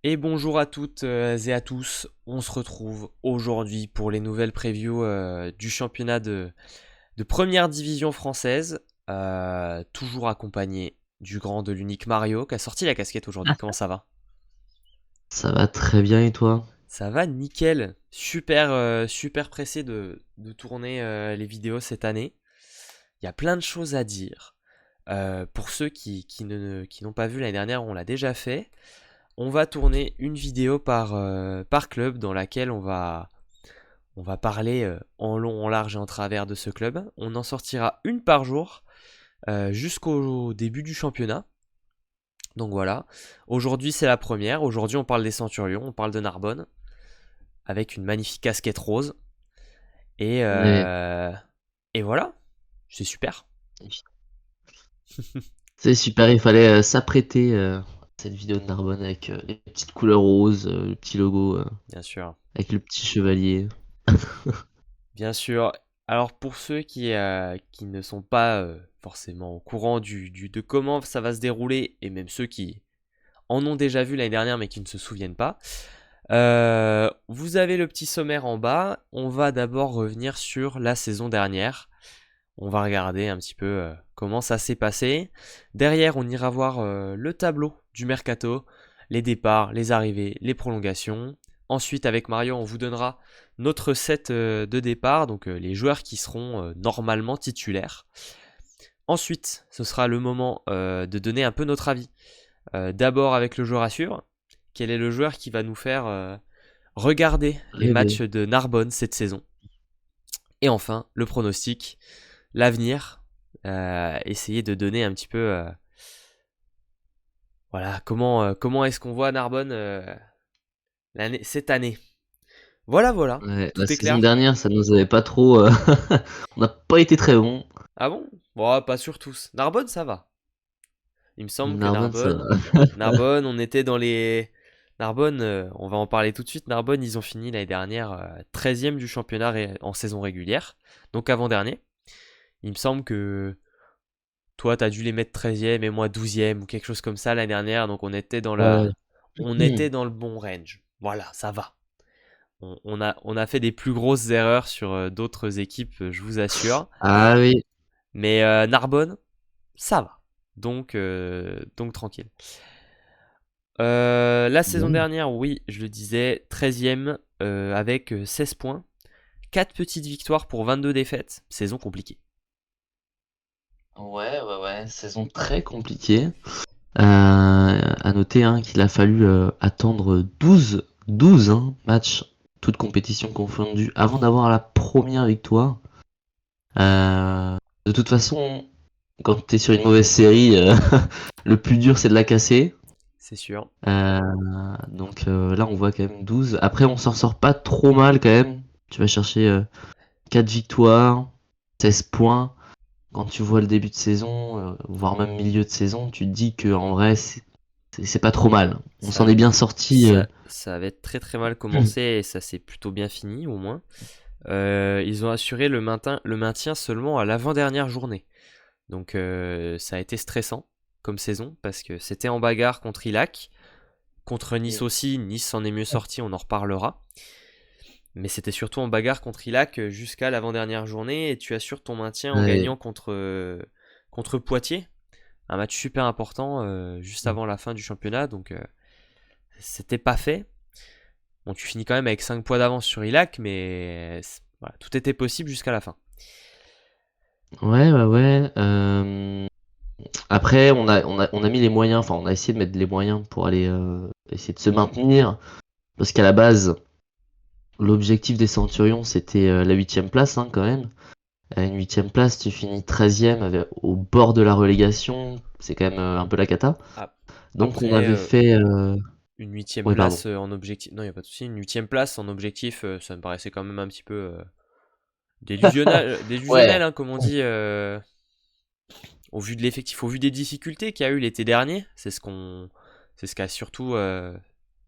Et bonjour à toutes et à tous, on se retrouve aujourd'hui pour les nouvelles previews du championnat de première division française, toujours accompagné du grand, de l'unique Mario qui a sorti la casquette aujourd'hui. Comment ça va? Ça va très bien et toi? Ça va nickel, super pressé de tourner les vidéos cette année. Il y a plein de choses à dire. Pour ceux qui n'ont pas vu l'année dernière, on l'a déjà fait. On va tourner une vidéo par club dans laquelle on va parler en long, en large et en travers de ce club. On en sortira une par jour jusqu'au début du championnat. Donc voilà. Aujourd'hui, c'est la première. Aujourd'hui, on parle des Centurions, on parle de Narbonne avec une magnifique casquette rose. Et, Ouais, euh, et voilà. C'est super. c'est super, il fallait s'apprêter à cette vidéo de Narbonne avec les petites couleurs roses, le petit logo, Bien sûr. avec le petit chevalier. Bien sûr. Alors pour ceux qui ne sont pas forcément au courant de comment ça va se dérouler, et même ceux qui en ont déjà vu l'année dernière mais qui ne se souviennent pas, vous avez le petit sommaire en bas. On va d'abord revenir sur la saison dernière. On va regarder un petit peu comment ça s'est passé. Derrière, on ira voir le tableau du mercato, les départs, les arrivées, les prolongations. Ensuite, avec Mario, on vous donnera notre set de départ, donc les joueurs qui seront normalement titulaires. Ensuite, ce sera le moment de donner un peu notre avis. D'abord avec le joueur à suivre. Quel est le joueur qui va nous faire regarder les Rêver. matchs de Narbonne cette saison? Et enfin, le pronostic, l'avenir. Essayer de donner un petit peu, voilà, comment est-ce qu'on voit Narbonne cette année. Voilà, voilà, Ouais, la tout est saison clair. dernière, ça nous avait pas trop. On n'a pas été très bon. Ah bon? Bon, pas sur tous. Narbonne, ça va. Il me semble que Narbonne, ça Narbonne, va. Narbonne, on était dans les. Narbonne, on va en parler tout de suite. Narbonne, ils ont fini l'année dernière 13e du championnat en saison régulière, donc avant-dernier. Il me semble que toi, t'as dû les mettre 13e et moi 12e ou quelque chose comme ça l'année dernière, donc Ouais. on était dans le bon range. Voilà, ça va. On a fait des plus grosses erreurs sur d'autres équipes, je vous assure. Ah oui. Mais Narbonne, ça va. Donc tranquille. La saison Bon. dernière, oui, je le disais, 13e avec 16 points. 4 petites victoires pour 22 défaites. Saison compliquée. Ouais. Saison très compliquée. À noter hein, qu'il a fallu attendre 12 hein, matchs, toutes compétitions confondues, avant d'avoir la première victoire. De toute façon, quand t'es sur une mauvaise série, le plus dur c'est de la casser. C'est sûr. Euh, donc là, on voit quand même 12. Après, on s'en sort pas trop mal quand même. Tu vas chercher 4 victoires, 16 points. Quand tu vois le début de saison, voire même milieu de saison, tu te dis que en vrai, c'est pas trop mal. On s'en Ça, est bien sorti. ça avait très très mal commencé et ça s'est plutôt bien fini au moins. Ils ont assuré le maintien seulement à l'avant-dernière journée. Donc ça a été stressant comme saison parce que c'était en bagarre contre Ilac, contre Nice Mm. aussi. Nice s'en est mieux sorti, on en reparlera. Mais c'était surtout en bagarre contre Ilac jusqu'à l'avant-dernière journée et tu assures ton maintien en Ouais. gagnant contre Poitiers. Un match super important juste avant la fin du championnat, donc c'était pas fait. Bon, tu finis quand même avec 5 points d'avance sur Ilac, mais voilà, tout était possible jusqu'à la fin. Ouais. Après, on a mis les moyens, enfin, on a essayé de mettre les moyens pour aller essayer de se maintenir. Parce qu'à la base, l'objectif des Centurions, c'était la huitième place, hein, quand même. À une huitième place, tu finis 13e au bord de la relégation. C'est quand même un peu la cata. Ah, Donc, on après, avait fait. une huitième Ouais, pardon. place en objectif. Non, il n'y a pas de souci. Une huitième place en objectif, ça me paraissait quand même un petit peu délusionnel, Ouais. hein, comme on dit, au vu de l'effectif, au vu des difficultés qu'il y a eu l'été dernier. C'est ce qu'a surtout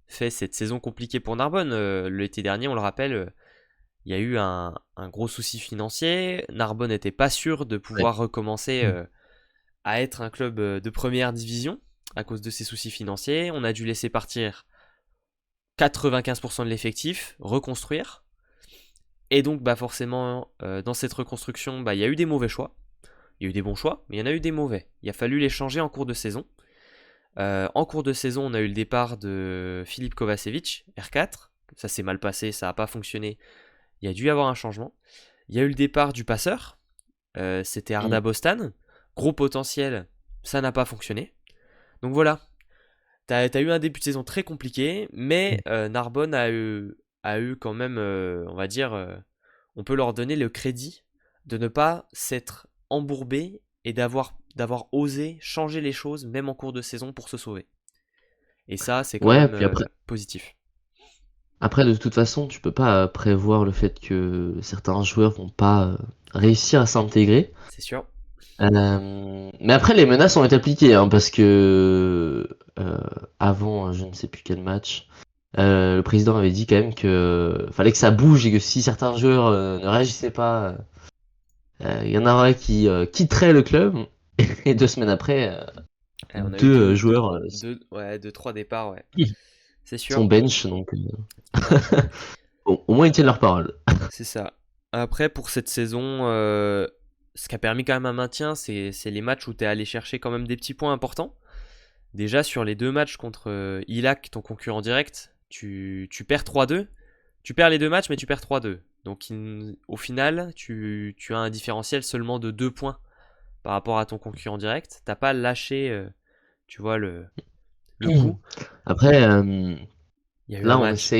fait cette saison compliquée pour Narbonne. L'été dernier, on le rappelle, il y a eu un gros souci financier. Narbonne n'était pas sûr de Ouais. pouvoir recommencer à être un club de première division à cause de ces soucis financiers. On a dû laisser partir 95% de l'effectif, reconstruire. Et donc, bah forcément, dans cette reconstruction, bah, il y a eu des mauvais choix. Il y a eu des bons choix, mais il y en a eu des mauvais. Il a fallu les changer en cours de saison. En cours de saison, on a eu le départ de Filip Kovacevic, R4. Ça s'est mal passé, ça n'a pas fonctionné. Il y a dû y avoir un changement. Il y a eu le départ du passeur. C'était Arda Bostan. Gros potentiel, ça n'a pas fonctionné. Donc voilà, t'as eu un début de saison très compliqué, mais Narbonne a eu quand même, on va dire, on peut leur donner le crédit de ne pas s'être embourbé et d'avoir osé changer les choses, même en cours de saison, pour se sauver. Et ça, c'est quand Ouais, même puis positif. après, de toute façon, tu peux pas prévoir le fait que certains joueurs vont pas réussir à s'intégrer. C'est sûr. Mais après, les menaces ont été appliquées, hein, parce que avant, je ne sais plus quel match, le président avait dit quand même que fallait que ça bouge et que si certains joueurs ne réagissaient pas, il y en aurait qui quitteraient le club. Et 2 semaines après, On a eu deux joueurs deux, trois départs, ouais. C'est sont sûr. bench, donc Ouais, bon, au moins ils tiennent leur parole. c'est ça. Après, pour cette saison, ce qui a permis quand même un maintien, c'est les matchs où tu es allé chercher quand même des petits points importants. Déjà, sur les 2 matchs contre Ilak, ton concurrent direct, tu perds 3-2. Tu perds les 2 matchs, mais tu perds 3-2. Donc, au final, tu as un différentiel seulement de 2 points par rapport à ton concurrent direct. T'as pas lâché, tu vois, le coup. Après, Il y a eu un là, match.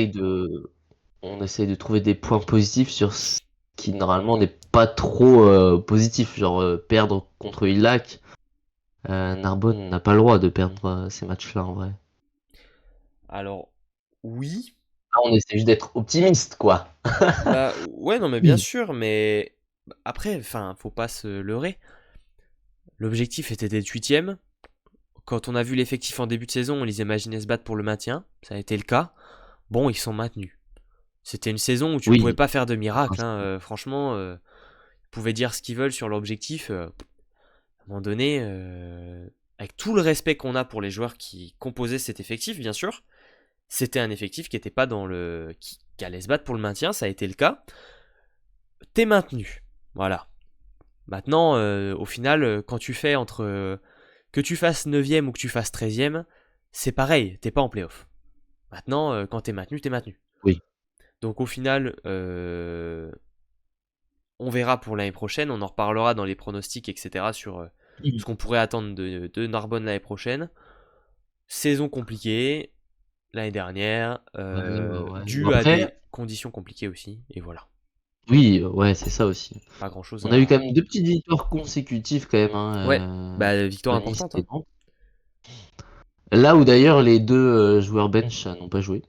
on essaye de trouver des points positifs sur ce qui normalement n'est pas trop positif, genre perdre contre Ilac. Narbonne n'a pas le droit de perdre ces matchs-là en vrai. Alors, oui. Là, on essaie juste d'être optimiste, quoi. Bah, ouais, non, mais bien sûr, mais après, enfin, faut pas se leurrer. L'objectif était d'être 8ème. Quand on a vu l'effectif en début de saison, on les imaginait se battre pour le maintien. Ça a été le cas. Bon, ils sont maintenus. C'était une saison où tu pouvais Oui, pas faire de miracle, hein. Franchement, ils pouvaient dire ce qu'ils veulent sur l'objectif. À un moment donné, avec tout le respect qu'on a pour les joueurs qui composaient cet effectif, bien sûr, c'était un effectif qui était pas dans le qui allait se battre pour le maintien. Ça a été le cas. T'es maintenu. Voilà. Maintenant, au final, quand tu fais entre que tu fasses 9ème ou que tu fasses 13ème, c'est pareil, t'es pas en playoff. Maintenant, quand t'es maintenu, t'es maintenu. oui. Donc au final, on verra pour l'année prochaine, on en reparlera dans les pronostics, etc. sur ce qu'on pourrait attendre de Narbonne l'année prochaine. Saison compliquée l'année dernière, Ouais. Bon, due à des après, conditions compliquées aussi, et voilà. oui, ouais, c'est ça aussi. Pas grand chose On a eu à. quand même 2 petites victoires consécutives quand même, Ouais, hein, bah victoire Nice importante, et hein. Nantes. Là où d'ailleurs les deux joueurs bench n'ont pas joué.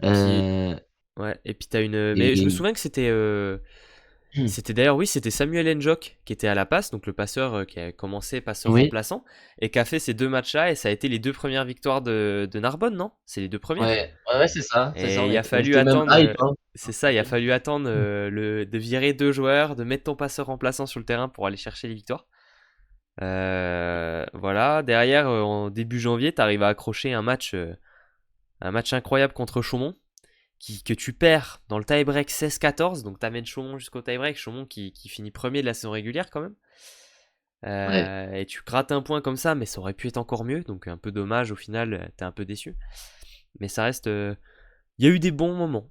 Et puis, Euh, ouais, et puis t'as une. Mais je me et souviens que c'était. C'était d'ailleurs, oui, c'était Samuel Njok qui était à la passe, donc le passeur qui a commencé passeur oui, remplaçant, et qui a fait ces 2 matchs-là, et ça a été les 2 premières victoires de Narbonne, non? C'est les 2 premières. ouais, c'est ça, c'est ça. Et il a On fallu était même attendre. hype, hein. C'est ça, il a fallu attendre de virer 2 joueurs, de mettre ton passeur remplaçant sur le terrain pour aller chercher les victoires. Voilà, derrière, en début janvier, t'arrives à accrocher un match incroyable contre Chaumont, que tu perds dans le tie-break 16-14, donc t'amènes Chaumont jusqu'au tie-break, Chaumont qui finit premier de la saison régulière quand même. Ouais. Et tu grattes un point comme ça, mais ça aurait pu être encore mieux, donc un peu dommage au final, t'es un peu déçu. Mais ça reste. Il y a eu des bons moments.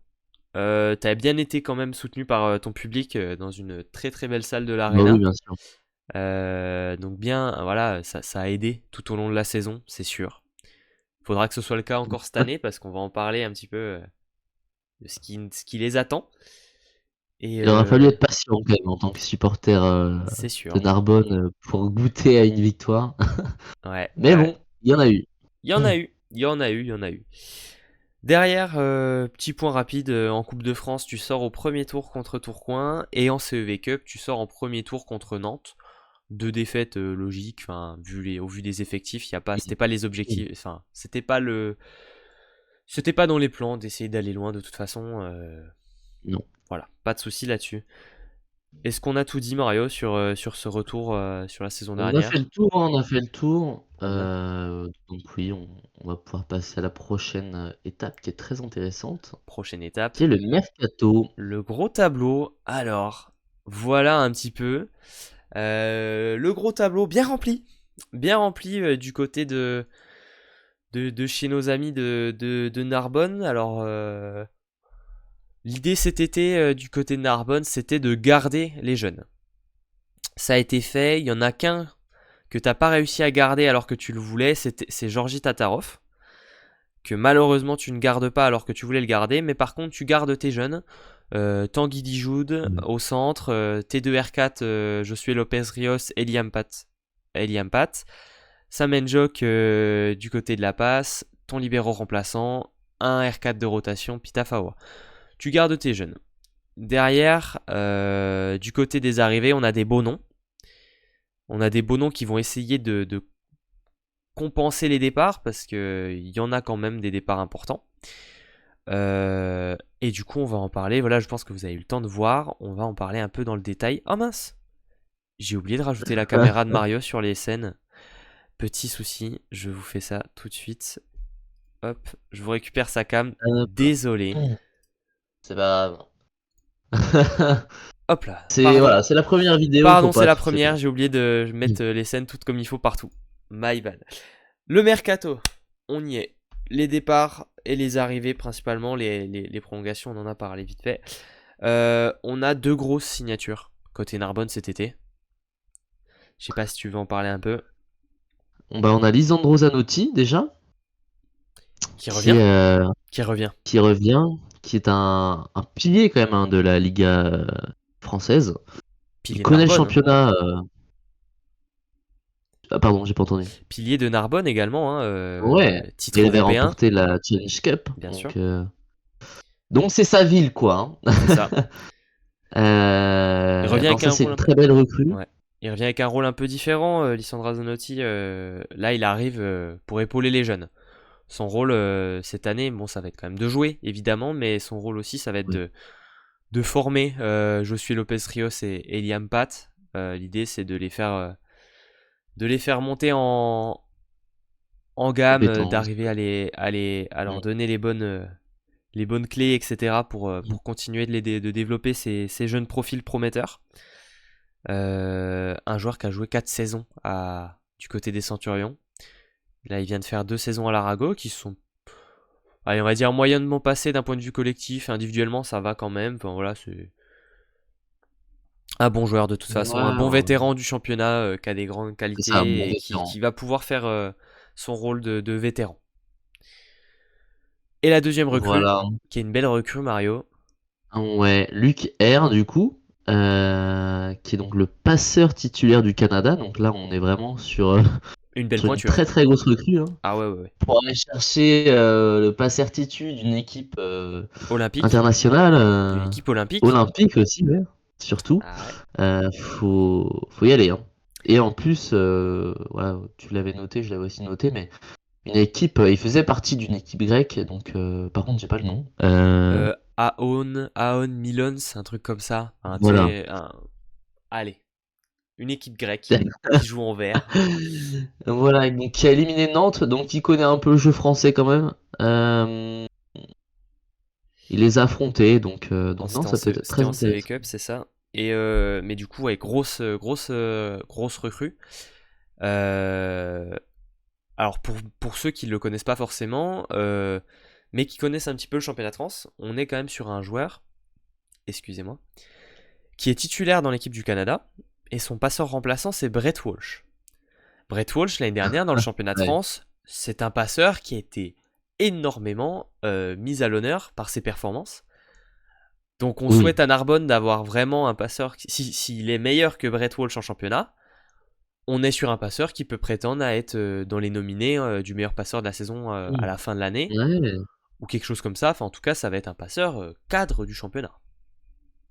T'as bien été quand même soutenu par ton public dans une très très belle salle de Bah oui, l'Arena. bien sûr. Donc bien, voilà, ça a aidé tout au long de la saison, c'est sûr. Faudra que ce soit le cas encore cette année parce qu'on va en parler un petit peu de ce qui les attend. Et Il aura fallu être patient quand même en tant que supporter c'est de sûr. Narbonne pour goûter à une victoire. Ouais, Mais ouais. bon, il y en a eu. Il y en a eu, il y en a eu, il y en a eu. Derrière, petit point rapide, en Coupe de France, tu sors au premier tour contre Tourcoing et en CEV Cup, tu sors en premier tour contre Nantes. 2 défaites logiques, enfin, au vu des effectifs, c'était pas les objectifs, enfin, c'était pas dans les plans d'essayer d'aller loin de toute façon. Non. Voilà, pas de souci là-dessus. Est-ce qu'on a tout dit, Mario, sur ce retour sur la saison On a fait le dernière? tour, hein, on a fait le tour. On a Donc oui, on va pouvoir passer à la prochaine étape qui est très intéressante, prochaine étape, qui est le mercato. le gros tableau. Alors, voilà un petit peu le gros tableau bien rempli du côté de chez nos amis de Narbonne. Alors, l'idée cet été du côté de Narbonne, c'était de garder les jeunes. Ça a été fait. Il y en a qu'un que t'as pas réussi à garder alors que tu le voulais, c'est Georgi Tatarov, que malheureusement tu ne gardes pas alors que tu voulais le garder, mais par contre tu gardes tes jeunes. Tanguy Dijoud Mm. au centre, T2R4, Josué Lopez Rios, Eliam Pat, Sam Njok du côté de la passe, ton libéro remplaçant, un R4 de rotation, Pita Fawa. Tu gardes tes jeunes. Derrière, du côté des arrivées, on a des beaux noms. On a des beaux noms qui vont essayer de compenser les départs parce qu'il y en a quand même des départs importants. Et du coup, on va en parler. Voilà, je pense que vous avez eu le temps de voir. On va en parler un peu dans le détail. Oh mince, j'ai oublié de rajouter la caméra de Mario sur les scènes. Petit souci, je vous fais ça tout de suite. Hop, je vous récupère sa cam. Hop. Désolé. C'est pas grave. Hop là, C'est pardon. voilà, c'est la première vidéo, faut Pardon, c'est pas la être forcément. première. J'ai oublié de mettre les scènes toutes comme il faut partout. My bad. Le mercato, on y est. Les départs et les arrivées principalement, les prolongations, on en a parlé vite fait. On a deux grosses signatures côté Narbonne cet été. Je sais pas si tu veux en parler un peu. Bah, on a Lisandro Zanotti déjà, Qui qui revient est, Qui revient. qui revient, qui est un pilier quand même, hein, de la Liga française. Il Pilier de connaît le Narbonne. Hein. championnat. Ah, pardon, j'ai pas entendu. Pilier de Narbonne également, hein, Ouais, titre il avait européen, remporté la Challenge Cup, bien sûr. donc c'est sa ville quoi, hein. C'est ça. Il revient Non, avec ça un c'est rôle une un peu. très belle recrue. Ouais. Il revient avec un rôle un peu différent, Lissandra Zanotti. Là, il arrive pour épauler les jeunes. Son rôle cette année, bon, ça va être quand même de jouer, évidemment, mais son rôle aussi, ça va être Oui, de former Josué Lopez Rios et Eliam Pat. L'idée, c'est de les faire monter en gamme, compétence. d'arriver à leur Mm. donner les bonnes clés, etc. Mm. pour continuer de développer ces jeunes profils prometteurs. Un joueur qui a joué 4 saisons du côté des Centurions. Là, il vient de faire 2 saisons à l'Arago qui sont, allez, on va dire, moyennement passées d'un point de vue collectif. Individuellement, ça va quand même. Enfin, voilà, c'est un bon joueur de toute façon, un Ouais, bon ouais. vétéran du championnat qui a des grandes C'est ça, un bon qualités et vétéran. qui va pouvoir faire son rôle de vétéran. Et la deuxième recrue, Voilà. qui est une belle recrue, Mario. Ouais, Luc R du coup, qui est donc le passeur titulaire du Canada. Donc là, on est vraiment sur, Une belle sur une pointure. très très grosse recrue, hein. Ah ouais, ouais, ouais. Pour aller chercher le pass certitude d'une équipe Olympique. internationale, D'une équipe olympique. olympique aussi, ouais, surtout, Ah ouais. faut y aller, hein. Et en plus, voilà, tu l'avais noté, je l'avais aussi noté, mais une équipe, il faisait partie d'une équipe grecque, donc par contre, j'ai pas le nom. Aon Milons, un truc comme ça. Tu Voilà. sais, allez, une équipe grecque qui joue en vert. Voilà, donc qui a éliminé Nantes, donc il connaît un peu le jeu français quand même. Il les a affrontés, donc non, ça peut être C'était très en CV intéressant. Cup, c'est ça. Et mais du coup, ouais, grosse recrue. Euh, alors pour ceux qui ne le connaissent pas forcément, mais qui connaissent un petit peu le championnat de France, on est quand même sur un joueur, excusez-moi, qui est titulaire dans l'équipe du Canada, et son passeur remplaçant, c'est Brett Walsh. Brett Walsh, l'année dernière, dans le championnat de Ouais. France, c'est un passeur qui a été énormément mis à l'honneur par ses performances. Donc on Oui, souhaite à Narbonne d'avoir vraiment un passeur, s'il est meilleur que Brett Walsh en championnat, on est sur un passeur qui peut prétendre à être dans les nominés du meilleur passeur de la saison à oui. la fin de l'année, Ouais. ou quelque chose comme ça. Enfin, en tout cas, ça va être un passeur cadre du championnat.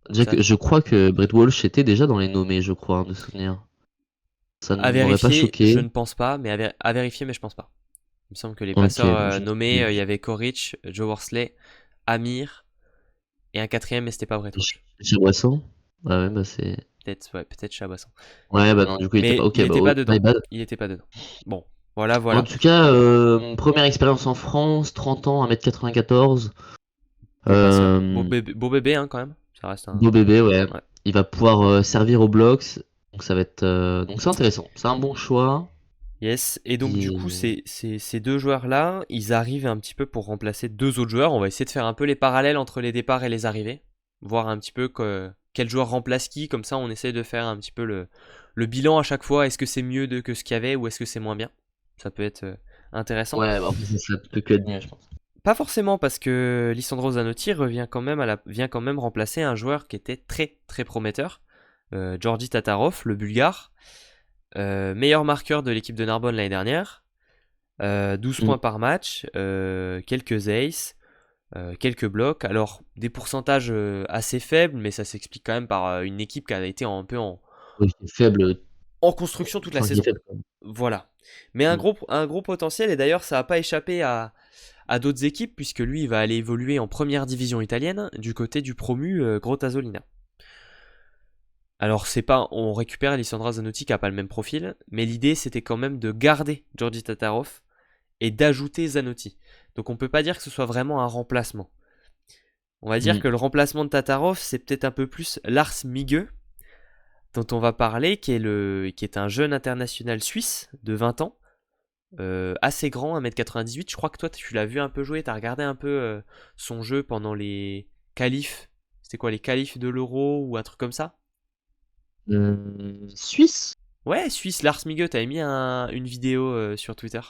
Déjà Ça, que je crois que Brett Walsh était déjà dans les nommés, je crois, hein, de souvenir. Ça ne à m'aurait pas vérifier, je choqué. ne pense pas, mais à vérifier, mais je pense pas. Il me semble que les Ok, passeurs bon, je me nommés, souviens. il y avait Koric, Joe Worsley, Amir, et un quatrième, mais c'était pas Brett Walsh. J'ai Boisson. Ouais, bah c'est. Peut-être Chabassan. Ouais, bah non, du coup, il était pas. Mais Ok, il bah était pas my dedans. bad. Il était pas dedans. Bon, voilà, En voilà. tout cas, première expérience en France, 30 ans, 1m94. Beau passeur. Euh, Beau bébé, hein, quand même. Ça reste un. Beau bébé, ouais. Ouais. Il va pouvoir servir au blocks. Donc ça va être. Donc c'est intéressant. C'est un bon choix. Yes. Et donc, du coup, Et... ces deux joueurs-là, ils arrivent un petit peu pour remplacer deux autres joueurs. On va essayer de faire un peu les parallèles entre les départs et les arrivées. Voir un petit peu quel joueur remplace qui. Comme ça, on essaie de faire un petit peu le bilan à chaque fois. Est-ce que c'est mieux que ce qu'il y avait ou est-ce que c'est moins bien? Ça peut être intéressant. Ouais, bah, après, ça peut que être mieux, je pense. Pas forcément parce que Lisandro Zanotti vient quand même remplacer un joueur qui était très très prometteur, Georgi Tatarov, le Bulgare, meilleur marqueur de l'équipe de Narbonne l'année dernière, 12 Mm. points par match, quelques aces, quelques blocs. Alors des pourcentages assez faibles, mais ça s'explique quand même par une équipe qui a été un peu Oui, qui est faible. en construction toute la Enfin, qui est saison. faible, quand même. Voilà. Mais Mm. un gros potentiel, et d'ailleurs ça n'a pas échappé à d'autres équipes, puisque lui il va aller évoluer en première division italienne du côté du promu Grottasolina. Alors c'est pas, on récupère Alessandra Zanotti qui a pas le même profil, mais l'idée c'était quand même de garder Georgi Tatarov et d'ajouter Zanotti. Donc on peut pas dire que ce soit vraiment un remplacement. On va dire Mm. que le remplacement de Tatarov c'est peut-être un peu plus Lars Migueux dont on va parler, qui est un jeune international suisse de 20 ans, assez grand, 1m98. Je crois que toi, tu l'as vu un peu jouer, tu as regardé un peu son jeu pendant les qualifs. C'était quoi, les qualifs de l'Euro ou un truc comme ça? Suisse? Ouais, Suisse, Lars Migueux, t'avais mis une vidéo sur Twitter de ce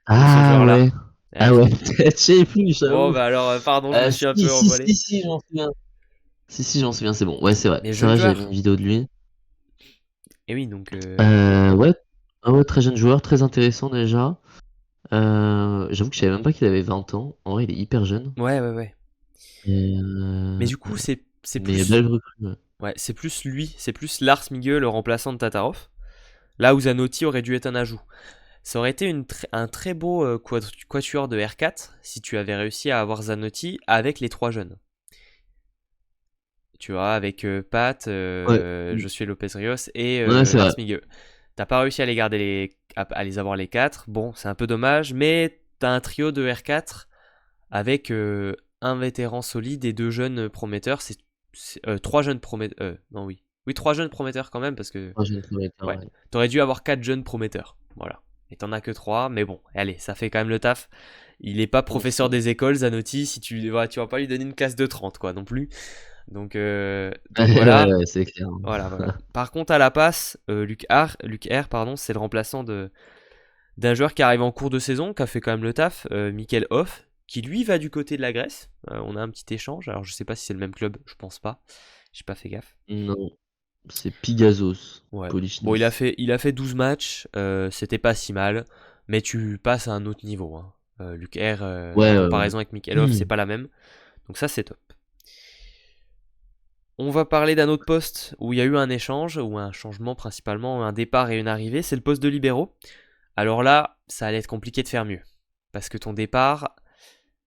Ah joueur-là. ouais. Ouais, Ah ouais, peut-être, je sais plus, bon, j'avoue. bah alors, pardon, je me suis un peu envolé. Si, je m'en souviens. Si, j'en souviens, c'est bon. Ouais, c'est vrai. Mais C'est jeune vrai, j'avais mis une joueur. vidéo de lui. Et oui, donc, Ouais. Ah ouais, très jeune joueur, très intéressant déjà. J'avoue que je savais même pas qu'il avait 20 ans. En vrai, il est hyper jeune. ouais, ouais, ouais. Et, Mais du coup, c'est mais plus, belle recrue. Ouais. ouais, c'est plus lui, c'est plus Lars Migueux, le remplaçant de Tatarov. Là où Zanotti aurait dû être un ajout. Ça aurait été un très beau quatuor de R4 si tu avais réussi à avoir Zanotti avec les trois jeunes. Tu vois, avec Pat, Ouais, Josué Lopez Rios et ouais, c'est Lars vrai. Migueux. T'as pas réussi à les garder à les avoir les quatre. Bon, c'est un peu dommage, mais t'as un trio de R4 avec un vétéran solide et deux jeunes prometteurs. Trois jeunes prometteurs. Non, oui. Oui, trois jeunes prometteurs quand même, parce que Moi, j'ai une première ouais, ouais. t'aurais dû avoir quatre jeunes prometteurs. Voilà. Et t'en as que trois, mais bon, allez, ça fait quand même le taf. Il est pas professeur des écoles, Zanotti, si tu vas pas lui donner une classe de 30, quoi, non plus. Donc Ouais, voilà, ouais, c'est clair. voilà, voilà. Par contre, à la passe, Luc R, pardon, c'est le remplaçant d'un joueur qui arrive en cours de saison, qui a fait quand même le taf, Michael Hoff, qui lui va du côté de la Grèce. On a un petit échange. Alors je sais pas si c'est le même club, je pense pas. J'ai pas fait gaffe. Non, c'est Pigazos, Ouais. Bon, Polichnis. il a fait 12 matchs, c'était pas si mal, mais tu passes à un autre niveau, hein. Luc R, la Ouais, comparaison avec Michael Hoff, c'est pas la même. Donc ça, c'est top. On va parler d'un autre poste où il y a eu un échange, ou un changement principalement, un départ et une arrivée, c'est le poste de libéraux. Alors là, ça allait être compliqué de faire mieux. Parce que ton départ,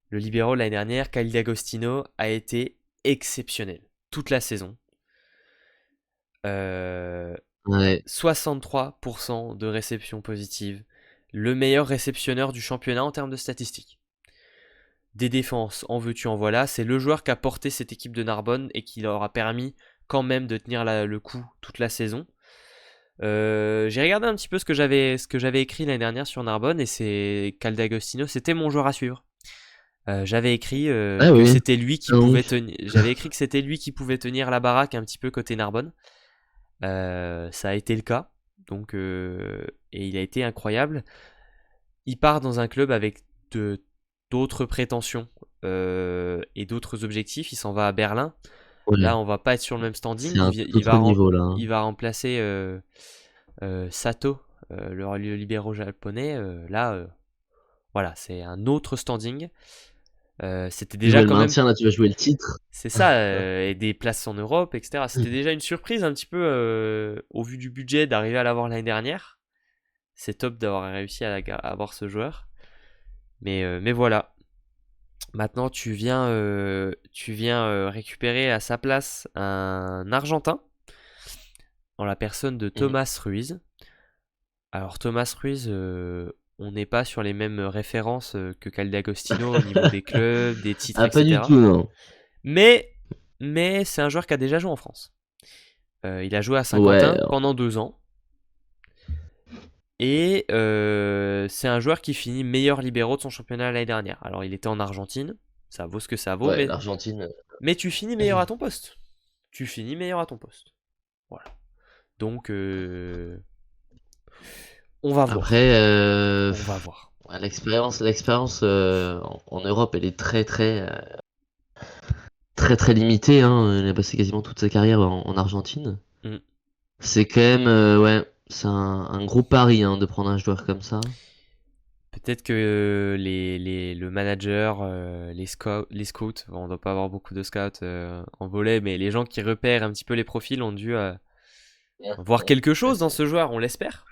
le libéraux l'année dernière, Kyle D'Agostino, a été exceptionnel. Toute la saison. Ouais, 63% de réception positive. Le meilleur réceptionneur du championnat en termes de statistiques. Des défenses, en veux-tu, en voilà. C'est le joueur qui a porté cette équipe de Narbonne et qui leur a permis quand même de tenir le coup toute la saison. J'ai regardé un petit peu ce que j'avais écrit l'année dernière sur Narbonne et c'est Caldagostino, c'était mon joueur à suivre. J'avais écrit ah que oui. c'était lui qui Ah pouvait donc. tenir. J'avais écrit que c'était lui qui pouvait tenir la baraque un petit peu côté Narbonne. Ça a été le cas. Donc, et il a été incroyable. Il part dans un club avec d'autres prétentions et d'autres objectifs. Il s'en va à Berlin. Ouais, Là, on va pas être sur le même standing. c'est un tout autre niveau là. Il va remplacer Sato, le libéraux japonais. Là, voilà, c'est un autre standing. C'était Tu déjà jouais le quand même. maintien, là tu vas jouer le titre. C'est ça, et des places en Europe, etc. C'était déjà une surprise un petit peu au vu du budget d'arriver à l'avoir l'année dernière. C'est top d'avoir réussi à avoir ce joueur. Mais voilà. Maintenant, tu viens récupérer à sa place un Argentin en la personne de Mhm. Thomas Ruiz. Alors Thomas Ruiz, on n'est pas sur les mêmes références que Calde-Agostino au niveau des clubs, des titres, Ah, pas du etc. tout, non. Mais, mais c'est un joueur qui a déjà joué en France. Il a joué à Ouais, Saint-Quentin pendant 2 ans. Et c'est un joueur qui finit meilleur libéro de son championnat l'année dernière. Alors il était en Argentine, ça vaut ce que ça vaut, ouais, mais, l'Argentine. mais tu finis meilleur à ton poste. Tu finis meilleur à ton poste. Voilà. Donc on va voir. Après, On va voir. ouais, l'expérience en Europe, elle est très très limitée, hein. Il a passé quasiment toute sa carrière en Argentine. Mm. C'est quand même, ouais, c'est un gros pari, hein, de prendre un joueur comme ça. Peut-être que le manager, les scouts, bon, on doit pas avoir beaucoup de scouts en volet, mais les gens qui repèrent un petit peu les profils ont dû voir quelque chose dans ce joueur, on l'espère.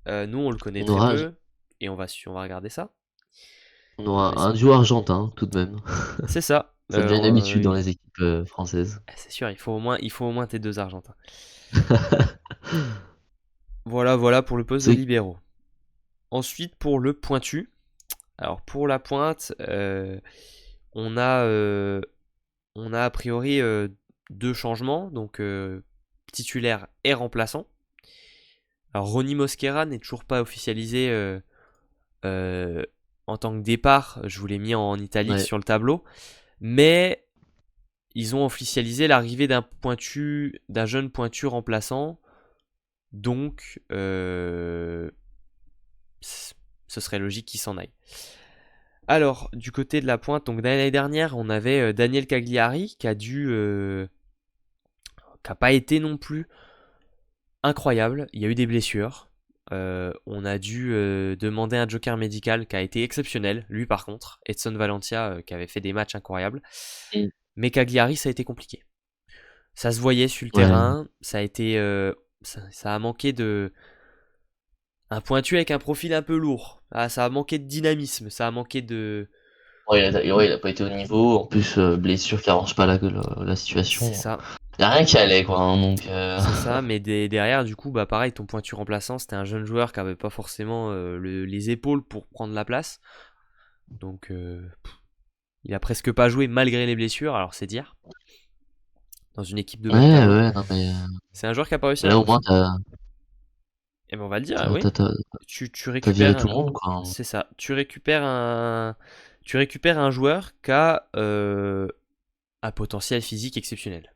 Nous, on le connaît On très aura, peu et on va regarder ça. on On aura un espère. duo argentin, tout de même. C'est ça. Ça devient une habitude dans les équipes françaises. C'est sûr, il faut au moins tes deux Argentins. Voilà, voilà pour le poste de C'est, libéraux. Ensuite, pour le pointu. Alors, pour la pointe, on a, euh, on a a priori deux changements, donc titulaire et remplaçant. Alors, Ronny Mosquera n'est toujours pas officialisé euh, en tant que départ. Je vous l'ai mis en italique ouais, sur le tableau. Mais ils ont officialisé l'arrivée d'un jeune pointu remplaçant. Donc, ce serait logique qu'il s'en aille. Alors, du côté de la pointe, donc l'année dernière, on avait Daniel Cagliari qui a pas été non plus incroyable. Il y a eu des blessures. On a dû demander un joker médical qui a été exceptionnel. Lui, par contre, Edson Valencia, qui avait fait des matchs incroyables. Mm. Mais Cagliari, ça a été compliqué. Ça se voyait sur le ouais, terrain. Ça a manqué de un pointu avec un profil un peu lourd. Ah, ça a manqué de dynamisme. Ça a manqué de. ouais, il a pas été au niveau. En plus, blessure qui arrange pas la C'est situation. ça. Y a rien qui allait, quoi, hein, donc. C'est ça, mais derrière, du coup, bah pareil, ton pointu remplaçant, c'était un jeune joueur qui avait pas forcément les épaules pour prendre la place. Donc, il a presque pas joué malgré les blessures, alors c'est dire. Dans une équipe de bas de Ouais, tableau. ouais, non, mais C'est un joueur qui a pas réussi à là, au moins, imposer. Et ben on va le dire, t'as, oui. t'as, t'as- Tu t'as viré récupères. tout le monde, quoi. C'est ça. Tu récupères un joueur qui a un potentiel physique exceptionnel.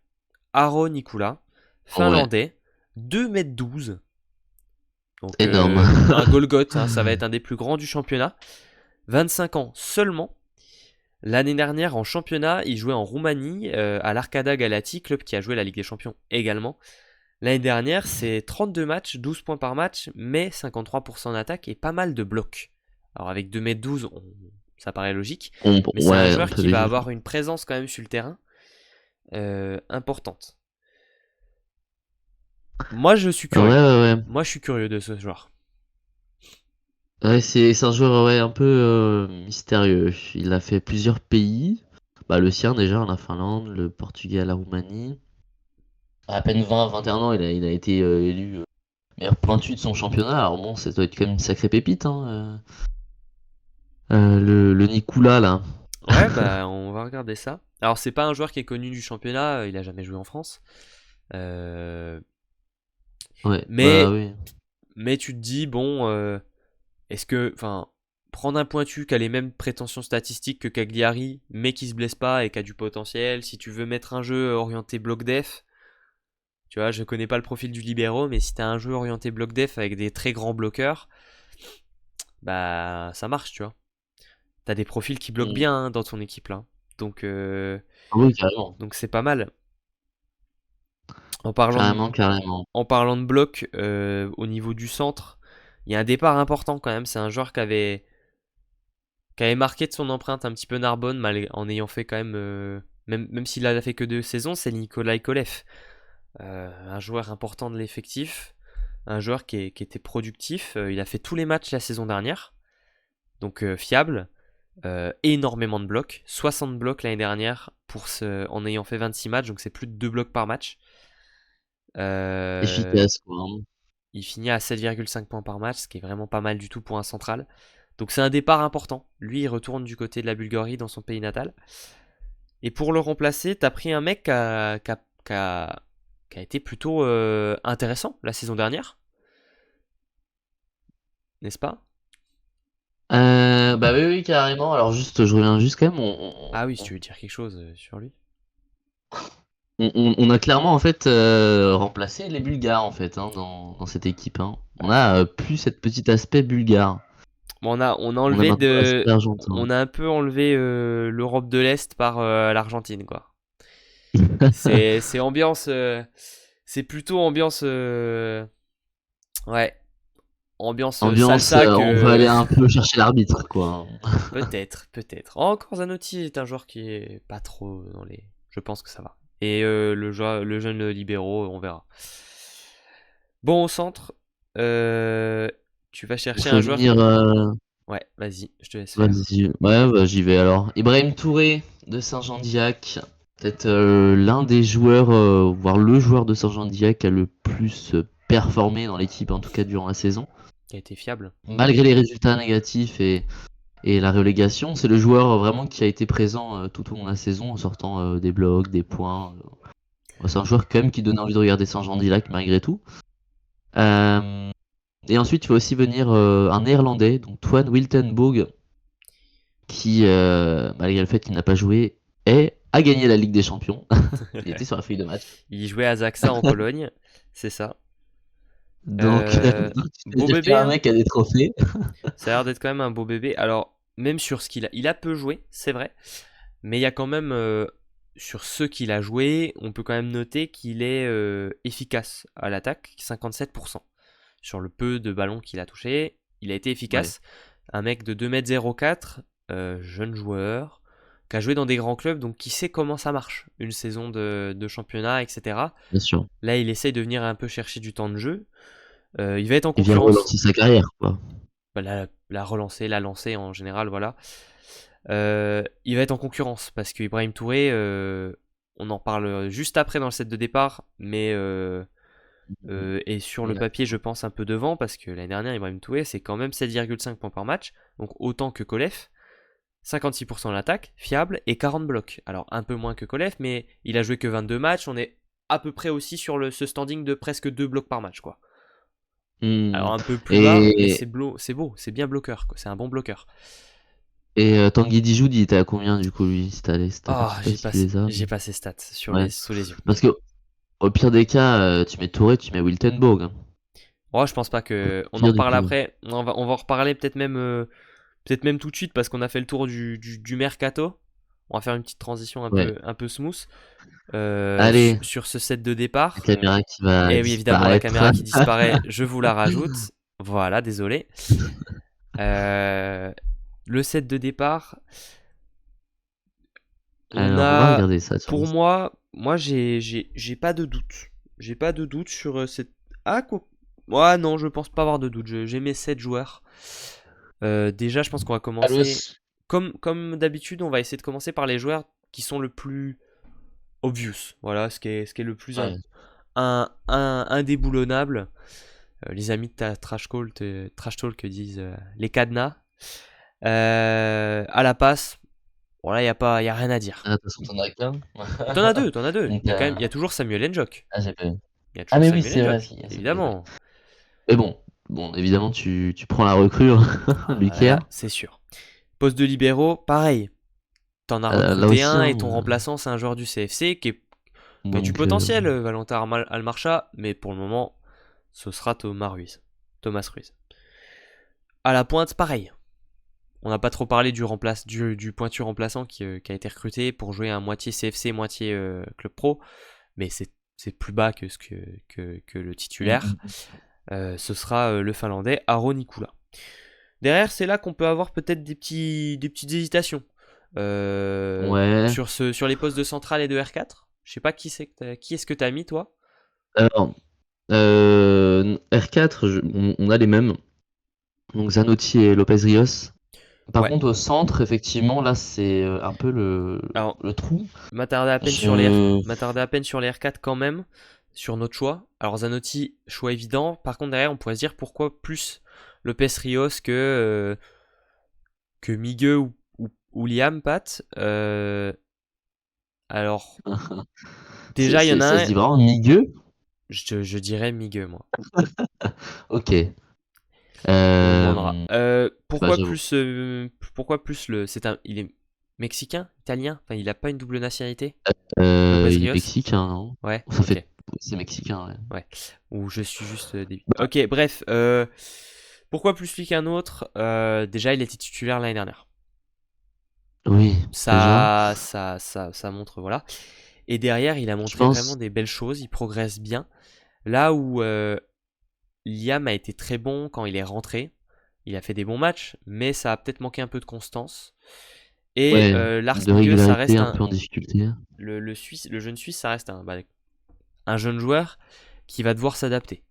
Aro Nikula, Ouais, finlandais, 2,12 m. Donc énorme. un Golgoth, hein, ça va être un des plus grands du championnat. 25 ans seulement. L'année dernière en championnat, il jouait en Roumanie à l'Arcada Galati, club qui a joué la Ligue des Champions également. L'année dernière, c'est 32 matchs, 12 points par match, mais 53% d'attaque et pas mal de blocs. Alors avec 2,12 m, ça paraît logique, mais c'est un Ouais, on joueur peut qui va vivre. avoir une présence quand même sur le terrain importante. Moi, je suis Ouais, curieux. ouais, ouais. Moi, je suis curieux de ce joueur. Ouais, c'est un joueur, ouais, un peu mystérieux. Il a fait plusieurs pays. Bah, le sien déjà, la Finlande, le Portugal, la Roumanie. À peine 20, 21 ans, il a été élu meilleur pointu de son championnat. Alors bon, ça doit être quand même une sacrée pépite, hein. Le Nikula, là. Ouais, bah on va regarder ça. Alors c'est pas un joueur qui est connu du championnat, il a jamais joué en France. Euh, Ouais, bah mais oui. mais tu te dis bon, est-ce que, enfin, prendre un pointu qui a les mêmes prétentions statistiques que Cagliari, mais qui se blesse pas et qui a du potentiel. Si tu veux mettre un jeu orienté bloc def, tu vois, je connais pas le profil du libéro, mais si t'as un jeu orienté bloc def avec des très grands bloqueurs, bah ça marche, tu vois. T'as des profils qui bloquent Mm. bien hein, dans ton équipe là. Donc euh, Ah oui, carrément. donc c'est pas mal. En parlant de, Carrément, carrément. en parlant de bloc, au niveau du centre, il y a un départ important quand même. C'est un joueur qui avait marqué de son empreinte un petit peu Narbonne, en ayant fait quand même, même s'il a fait que 2 saisons, c'est Nikolai Kolev. Un joueur important de l'effectif, un joueur qui était productif. Il a fait tous les matchs la saison dernière, donc fiable. Énormément de blocs, 60 blocs l'année dernière en ayant fait 26 matchs, donc c'est plus de 2 blocs par match. Euh, Efficace, quoi, hein. il finit à 7,5 points par match, ce qui est vraiment pas mal du tout pour un central. Donc c'est un départ important. Lui, il retourne du côté de la Bulgarie dans son pays natal. Et pour le remplacer, t'as pris un mec qui a été plutôt intéressant la saison dernière, n'est-ce pas? Bah oui, oui, carrément. Alors juste, je reviens juste quand même. Ah oui, si tu veux dire quelque chose sur lui. On a clairement en fait remplacé les Bulgares en fait hein, dans cette équipe, hein. On a plus cette petit aspect bulgare. Bon, on a On a enlevé maintenant l'aspect argentin. on a un peu enlevé l'Europe de l'Est par l'Argentine, quoi. C'est ambiance, c'est plutôt ambiance, ouais, ambiance Ambiance, salsa on va que aller un peu chercher l'arbitre, quoi, hein. peut-être, peut-être. Encore Zanotti est un joueur qui est pas trop dans les. Je pense que ça va. Et le jeune libéraux, on verra. Bon, au centre, euh, tu vas On chercher fait un joueur. venir. Ouais, vas-y, je te laisse faire. Vas-y, ouais, bah, j'y vais alors. Ibrahim Touré de Saint-Jean-d'Iac. Peut-être l'un des joueurs, voire le joueur de Saint-Jean-d'Iac qui a le plus performé dans l'équipe, en tout cas durant la saison. Qui a été fiable. Malgré les résultats négatifs et la relégation, c'est le joueur vraiment qui a été présent tout au long de la saison en sortant des blocs, des points. C'est un joueur quand même qui donne envie de regarder Saint-Jean-d'Iac malgré tout. Euh, et ensuite, il faut aussi venir un néerlandais, donc Twan Wiltenboog, qui, malgré le fait qu'il n'a pas joué, a gagné la Ligue des Champions. Il était sur la feuille de match. Il jouait à Zaksa en Pologne, c'est ça. Donc, donc tu peux Beau dire bébé, qu'un hein. mec a des trophées. Ça a l'air d'être quand même un beau bébé. Alors, même sur ce il a peu joué, c'est vrai. Mais il y a quand même, sur ce qu'il a joué, on peut quand même noter qu'il est efficace à l'attaque, 57%. Sur le peu de ballons qu'il a touché, il a été Ouais, efficace. Un mec de 2,04 m, jeune joueur, qui a joué dans des grands clubs, donc qui sait comment ça marche, une saison de championnat, etc. bien sûr. Là, il essaye de venir un peu chercher du temps de jeu. Il va être en Il vient concurrence. relancer sa carrière, quoi. Bah, la relancer, la lancer en général, voilà. Il va être en concurrence parce que Ibrahim Touré, on en parle juste après dans le set de départ, mais est sur le papier, je pense, un peu devant parce que l'année dernière, Ibrahim Touré, c'est quand même 7,5 points par match, donc autant que Kolev. 56% à l'attaque, fiable et 40 blocs. Alors un peu moins que Kolev, mais il a joué que 22 matchs. On est à peu près aussi sur ce standing de presque 2 blocs par match, quoi. Hmm. Alors un peu plus bas, mais Et, c'est beau, c'est bien bloqueur, quoi. C'est un bon bloqueur. Tanguy Dijoud, il était à combien du coup lui cette année? Je Ah, sais pas si tu les as. j'ai pas ses stats Ouais. sous les yeux. Parce que au pire des cas, tu mets Touré, tu mets Wiltenborg, hein. Oh, je pense pas Au que. On en pire des reparle cas. après. On va en reparler peut-être même tout de suite parce qu'on a fait le tour du mercato. On va faire une petite transition Ouais. un peu smooth Allez, sur ce set de la départ. caméra qui va Et oui, évidemment, la disparaître. caméra qui disparaît, je vous la rajoute. Voilà, désolé. Euh, le set de départ, on Alors, on va a. regarder ça sur Pour les... moi j'ai pas de doute. J'ai pas de doute sur cette. Ah, quoi. Ouais, non, je pense pas avoir de doute. J'ai mes 7 joueurs. Déjà, je pense qu'on va commencer. Comme d'habitude, on va essayer de commencer par les joueurs qui sont le plus obvious. Voilà, ce qui est le plus Ouais, indéboulonnable. Les amis de ta Trash Talk disent les cadenas. À la passe, bon là, y a rien à dire. ah, de toute façon, t'en as qu'un. T'en as deux. Donc, Il y a toujours Samuel Njok. ah, j'ai pas eu. Il y a Ah, toujours mais oui, Samuel c'est vrai, Njok, si, il y a ça, ouais. évidemment. Mais bon, évidemment, tu prends la recrue, hein, Ah Lucaire. là, c'est sûr. Poste de libéraux, pareil. T'en as Là recruté aussi, un hein, et ton remplaçant, c'est un joueur du CFC qui a du donc, potentiel, Valentin Almarcha, mais pour le moment, ce sera Thomas Ruiz. À la pointe, pareil. On n'a pas trop parlé du pointu remplaçant qui a été recruté pour jouer à moitié CFC, moitié Club Pro, mais c'est plus bas que le titulaire. Ce sera le Finlandais Aro Nikula. Derrière, c'est là qu'on peut avoir peut-être des petites hésitations. ouais. Sur les postes de centrale et de R4. Je sais pas qui est-ce que t'as mis, toi. Alors, R4, on a les mêmes. Donc, Zanotti et Lopez Rios. Par Ouais. contre, au centre, effectivement, là, c'est un peu Alors, le trou. m'attarder à peine sur les Je... m'attarder à peine sur les R4 quand même, sur notre choix. Alors Zanotti, choix évident. Par contre derrière, on pourrait se dire pourquoi plus Lopez Rios que Miguel ou Liam Pat. Alors déjà il y en a Ça se un, dit vraiment milieu. je dirais Miguel moi. Ok. On demandera. Bah, j'avoue. Pourquoi plus il est mexicain, italien. Enfin il a pas une double nationalité. Lopez Il est Rios. mexicain, non? Ouais. Ça Ok. fait... C'est mexicain, ouais. Ouais. Ou je suis juste débile. Bah, Ok, bref. Pourquoi plus lui qu'un autre? Déjà, il était titulaire l'année dernière. oui, déjà. Ça montre, voilà. Et derrière, il a Je montré vraiment pense... des belles choses. Il progresse bien. Là où Liam a été très bon quand il est rentré, il a fait des bons matchs, mais ça a peut-être manqué un peu de constance. Et Ouais, Lars de Miguel, ça régularité reste un peu en difficulté. le jeune Suisse, ça reste un jeune joueur qui va devoir s'adapter.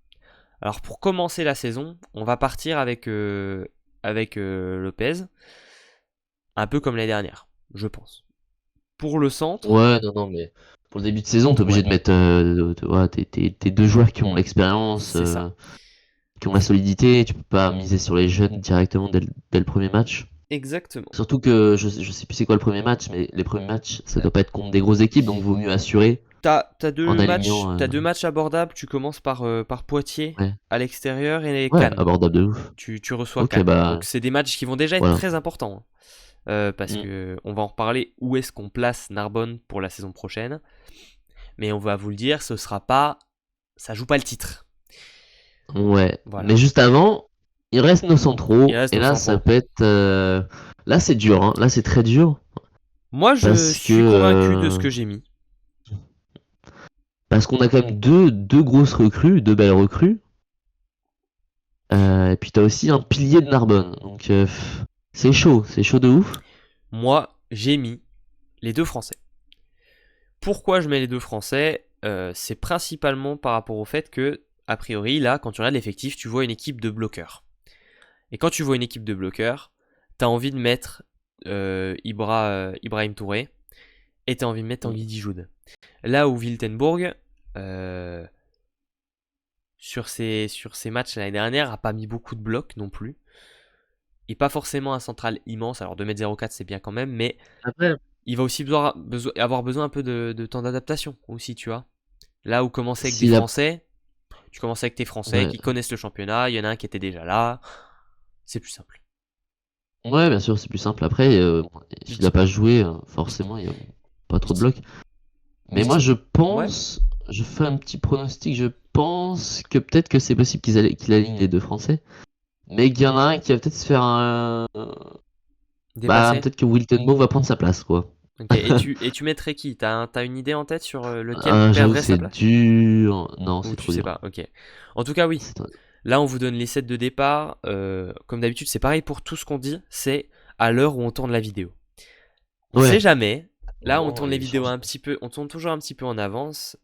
Alors pour commencer la saison, on va partir avec Lopez, un peu comme l'année dernière, je pense. Pour le centre, Ouais, non, non, mais pour le début de saison, t'es ouais, obligé de mettre ouais, tes deux joueurs qui ont l'expérience, c'est ça. qui ont la solidité. Tu peux pas miser sur les jeunes directement dès le premier match. Exactement. Surtout que je sais plus c'est quoi le premier match, mais les premiers matchs, ça doit pas être contre des grosses équipes, donc vaut mieux assurer en alignant. T'as deux matchs abordables. Tu commences par Poitiers Ouais, à l'extérieur et ouais, Cannes. abordable de ouf. Tu reçois Ok, Cannes. bah Donc c'est des matchs qui vont déjà être voilà. très importants, hein. Parce Mm. que on va en reparler. Où est-ce qu'on place Narbonne pour la saison prochaine? Mais on va vous le dire, ça joue pas le titre. Ouais, Voilà. mais juste avant, il reste nos Il centraux, reste et nos là, ça centraux. peut être. Là, c'est dur, hein. Là, c'est très dur Moi, je parce suis convaincu de ce que que j'ai mis. parce qu'on a quand même deux grosses recrues, deux belles recrues. Et puis t'as aussi un pilier de Narbonne. Donc c'est chaud de ouf. Moi, j'ai mis les deux Français. Pourquoi je mets les deux Français? C'est principalement par rapport au fait que, a priori, là, quand tu regardes l'effectif, tu vois une équipe de bloqueurs. Et quand tu vois une équipe de bloqueurs, t'as envie de mettre Ibrahim Touré et t'as envie de mettre Tanguy Dijoud. Là où Wiltenburg, euh, sur ses matchs l'année dernière, a pas mis beaucoup de blocs non plus. Et pas forcément un central immense. Alors 2,04 m c'est bien quand même, mais Après, il va aussi avoir besoin un peu de temps d'adaptation aussi, tu vois. Là où commencer avec des s'il a Français, tu commences avec tes Français ouais. qui connaissent le championnat, il y en a un qui était déjà là, c'est plus simple. Ouais, bien sûr, c'est plus simple. Après, Je s'il dis, a pas joué, je, forcément, il y a pas je trop de dis, blocs. Mais je moi, dis, je ouais, pense, je fais un petit pronostic. Je pense que peut-être que c'est possible qu'il aligne les deux Français. Mais qu'il y en a un qui va peut-être se faire un. Bah, dépassé. peut-être que Wilton va prendre sa place, quoi. Ok, et tu mettrais qui? T'as une idée en tête sur lequel J'avoue perdrait que sa c'est place? dur. Non, Ou c'est tu trop sais dur. pas, ok. En tout cas, oui. C'est trop- Là, on vous donne les sets de départ. Comme d'habitude, c'est pareil pour tout ce qu'on dit, c'est à l'heure où on tourne la vidéo. On sait Ouais, jamais. Là, on vraiment, tourne les il vidéos change. un petit peu, on tourne toujours un petit peu en avance.